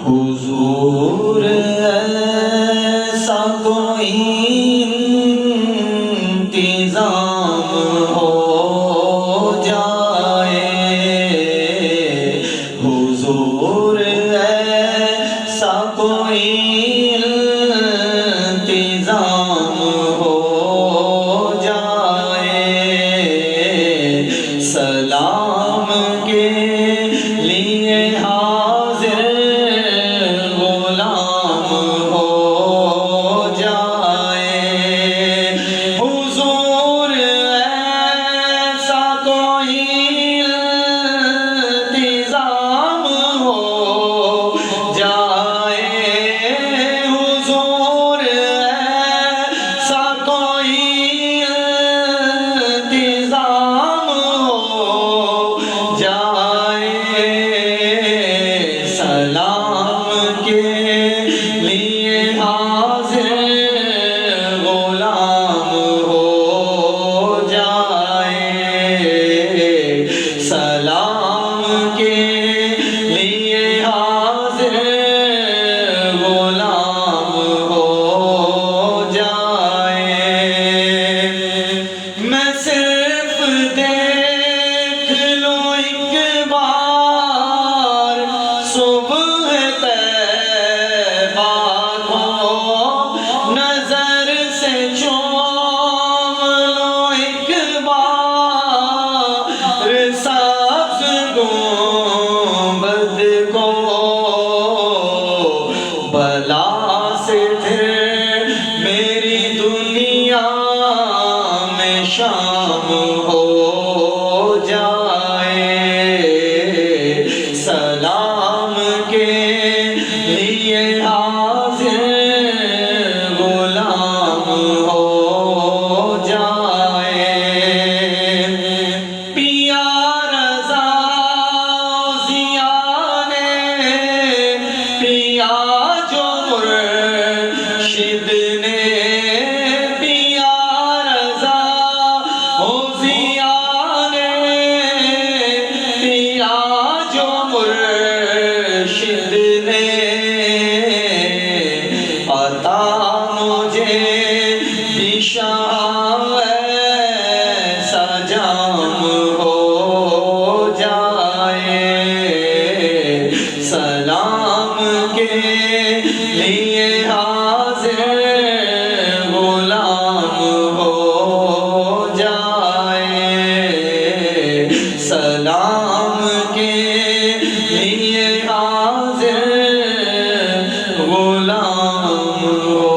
حضور ایسا کوئی انتظام ہو جائے، حضور ایسا کوئی انتظام ہو جائے، سلام کے لیے حاضر غلام ہو جائے، حضور ایسا کوئی انتظام ہو جائے، حضور ایسا کوئی انتظام ہو جائے، سلام کے لیے حاضر غلام ہو جائے، سلام کے لیے حاضر غلام ہو جائے، میں صرف دیکھ لوں ایک بار صبح طیبہ کو، نظر سے چوم لوں ایک بار سبز گنبد کو، بلا سے پھر میری دنیا میں شام ہو جائے، سلام کے لیے حاضر غلام ہو جائے، پیا رضا ضیا نے پیا جو مرشد نے، پیا رضا ضیا نے پیا جو مرشد نے، عطا مجھے بھی شاہ ایسا جام ہو جائے، سلام کے لیے حاضر غلام ہو جائے، سلام کے لیے حاضر غلام ہو